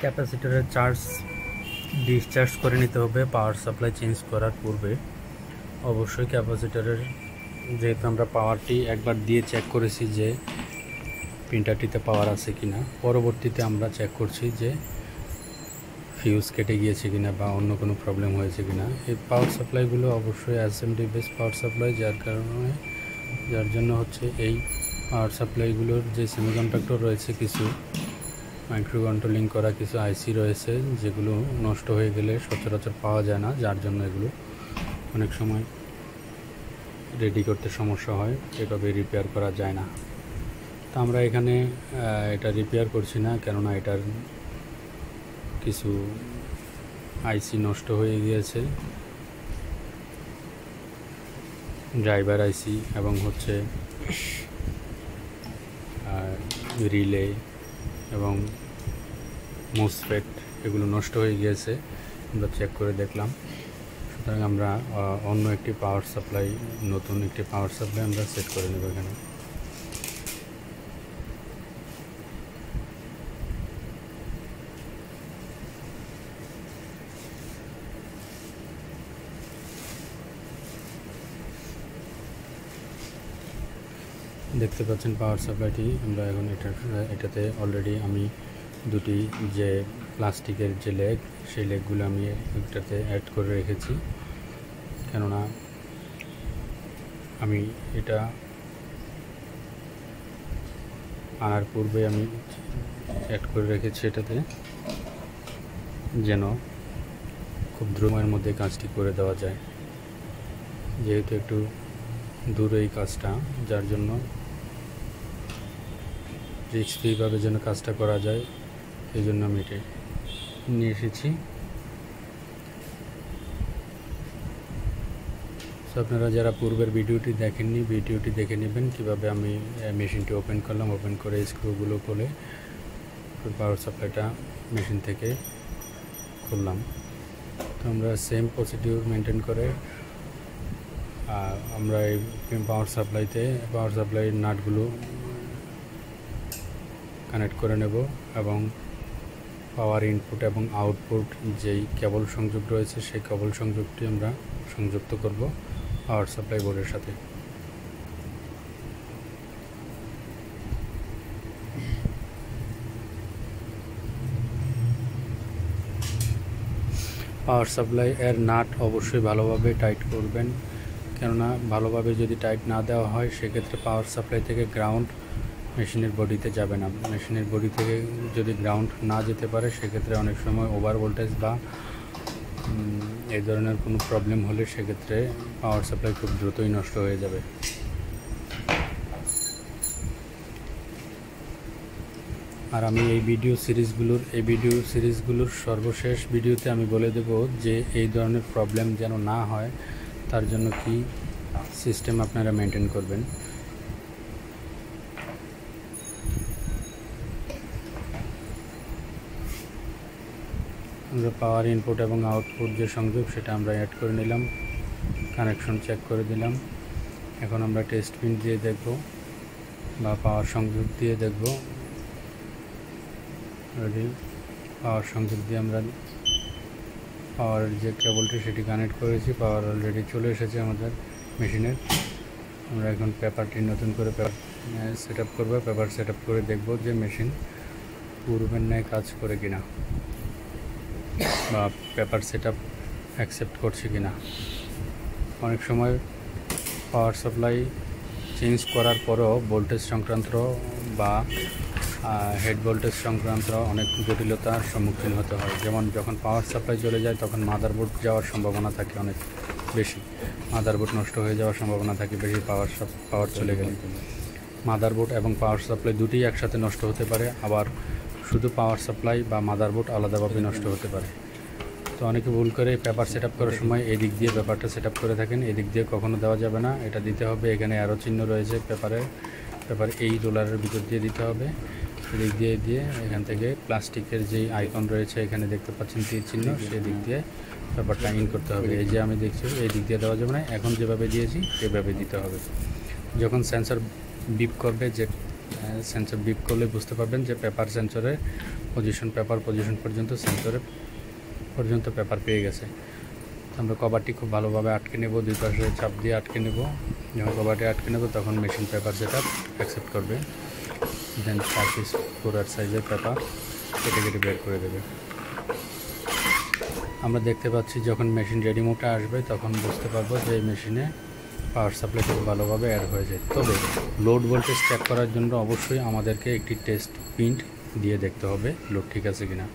ক্যাপাসিটরের charge discharge করে নিতে হবে পাওয়ার সাপ্লাই চেঞ্জ করার পূর্বে। অবশ্যই ক্যাপাসিটরের যেহেতু আমরা পাওয়ারটি একবার দিয়ে চেক করেছি যে প্রিন্টারটিতে পাওয়ার আছে কিনা, পরবর্তীতে আমরা চেক করছি যে ফিউজ কেটে গিয়েছে কিনা বা অন্য কোনো প্রবলেম হয়েছে কিনা। এই পাওয়ার সাপ্লাইগুলো অবশ্যই অ্যাসেম্বলি বেস পাওয়ার সাপ্লাই, যার জন্য হচ্ছে এই পাওয়ার সাপ্লাইগুলোর যে সেমিকন্ডাক্টর রয়েছে, কিছু মাইক্রো কন্ট্রোলিং করা কিছু আইসি রয়েছে যেগুলো নষ্ট হয়ে গেলে সচরাচর পাওয়া যায় না, যার জন্য এগুলো অনেক সময় রেডি করতে সমস্যা হয়, এভাবে রিপেয়ার করা যায় না। তো আমরা এখানে এটা রিপেয়ার করছি না, কেননা এটার কিছু আইসি নষ্ট হয়ে গিয়েছে, ড্রাইভার আইসি এবং হচ্ছে রিলে এবং মোসফেট এগুলো নষ্ট হয়ে গিয়েছে, আমরা চেক করে দেখলাম। সুতরাং আমরা অন্য একটি পাওয়ার সাপ্লাই, নতুন একটি পাওয়ার সাপ্লাই আমরা সেট করে নেব। এখানে দেখতে পাচ্ছেন পাওয়ার সাপ্লাইটি আমরা এখন এটাতে অলরেডি আমি দুটি যে প্লাস্টিকের যে লেগ, সেই লেগগুলো আমি এটাতে অ্যাড করে রেখেছি, কেননা আমি এটা আনার পূর্বে আমি অ্যাড করে রেখেছি এটাতে, যেন খুব দ্রুতের মধ্যে কাজটি করে দেওয়া যায়। যেহেতু একটু দূরে এই কাজটা, যার জন্য রিস্ক ফ্রিভাবে যেন কাজটা করা যায়, এই জন্য আমি এটা নিয়ে এসেছি। তো আপনারা যারা পূর্বের ভিডিওটি দেখেননি, ভিডিওটি দেখে নেবেন কীভাবে আমি মেশিনটি ওপেন করলাম, ওপেন করে স্ক্রুগুলো খুলে পাওয়ার সাপ্লাইটা মেশিন থেকে খুললাম। তো আমরা সেম প্রসিডিউর মেনটেন করে আমরা এই পাওয়ার সাপ্লাইয়ের নাটগুলো কানেক্ট করে নেব এবং পাওয়ার ইনপুট এবং আউটপুট যেই কেবল সংযোগ রয়েছে সেই কেবল সংযোগটি আমরা সংযুক্ত করব পাওয়ার সাপ্লাই বোর্ডের সাথে। পাওয়ার সাপ্লাই এর নাট অবশ্যই ভালোভাবে টাইট করবেন, কেননা ভালোভাবে যদি টাইট না দেওয়া হয় সেক্ষেত্রে পাওয়ার সাপ্লাই থেকে গ্রাউন্ড মেশিনের বডিতে যাবে না। মেশিনের বডি থেকে যদি গ্রাউন্ড না যেতে পারে সেক্ষেত্রে অনেক সময় ওভার ভোল্টেজ বা এই ধরনের কোনো প্রবলেম হলে সেক্ষেত্রে পাওয়ার সাপ্লাই খুব দ্রুতই নষ্ট হয়ে যাবে। আর আমি এই ভিডিও সিরিজগুলোর সর্বশেষ ভিডিওতে আমি বলে দেব যে এই ধরনের প্রবলেম যেন না হয়, তার জন্য কি সিস্টেম আপনারা মেনটেন করবেন। আমরা পাওয়ার ইনপুট এবং আউটপুট যে সংযোগ সেটা আমরা অ্যাড করে নিলাম, কানেকশন চেক করে দিলাম। এখন আমরা টেস্ট পিন দিয়ে দেখব বা পাওয়ার সংযোগ দিয়ে দেখব। অলরেডি পাওয়ার সংযোগ দিয়ে আমরা পাওয়ারের যে কেবলটি সেটি কানেক্ট করেছি, পাওয়ার অলরেডি চলে এসেছে আমাদের মেশিনের। আমরা এখন পেপারটি নতুন করে সেট আপ করবো, পেপার সেট আপ করে দেখব যে মেশিন পূর্বের ন্যায় কাজ করে কিনা বা পেপার সেট আপ অ্যাকসেপ্ট করছে কিনা। অনেক সময় পাওয়ার সাপ্লাই চেঞ্জ করার পরও ভোল্টেজ সংক্রান্ত বা হেড ভোল্টেজ সংক্রান্ত অনেক জটিলতার সম্মুখীন হতে হয়। যেমন যখন পাওয়ার সাপ্লাই চলে যায় তখন মাদারবোর্ড যাওয়ার সম্ভাবনা থাকে অনেক বেশি, মাদারবোর্ড নষ্ট হয়ে যাওয়ার সম্ভাবনা থাকে বেশি পাওয়ার চলে গেলে। মাদারবোর্ড এবং পাওয়ার সাপ্লাই দুটিই একসাথে নষ্ট হতে পারে, আবার শুধু পাওয়ার সাপ্লাই বা মাদারবোর্ড আলাদাভাবে নষ্ট হতে পারে। তো অনেকে ভুল করে পেপার সেট আপ করার সময় এই দিক দিয়ে পেপারটা সেট আপ করে থাকেন, এদিক দিয়ে কখনো দেওয়া যাবে না, এটা দিতে হবে এখানে অ্যারো চিহ্ন রয়েছে পেপার এই রোলারের ভিতর দিয়ে দিতে হবে। এদিক দিয়ে এখান থেকে প্লাস্টিকের যেই আইকন রয়েছে এখানে দেখতে পাচ্ছেন তীর চিহ্ন, সেই দিক দিয়ে পেপারটা ইন করতে হবে। এই যে আমি দেখছি এই দিক দিয়ে দেওয়া যাবে না, এখন যেভাবে দিয়েছি সেভাবে দিতে হবে। যখন সেন্সর বিপ করবে যে সেন্সর বিপ করলে বুঝতে পারবেন যে পেপার সেন্সরে পজিশন পর্যন্ত সেন্সরে পর্যন্ত পেপার পেয়ে গেছে। আমরা কভারটি খুব ভালোভাবে আটকে নেব, দুই পাশে চাপ দিয়ে আটকে নেব। যখন কভারটি আটকে নেব তখন মেশিন পেপার সেটা অ্যাকসেপ্ট করবে, দেন 4 পিস 4 সাইজের পেপার কেটে বের করে দেবে। আমরা দেখতে পাচ্ছি যখন মেশিন রেডি মোডে আসবে তখন বুঝতে পারবো যে এই মেশিনে পাওয়ার সাপ্লাই খুব ভালোভাবে অ্যাড হয়ে যায়। তবে লোড ভোল্টেজ চেক করার জন্য অবশ্যই আমাদেরকে একটি টেস্ট প্রিন্ট দিয়ে দেখতে হবে লোড ঠিক আছে কিনা।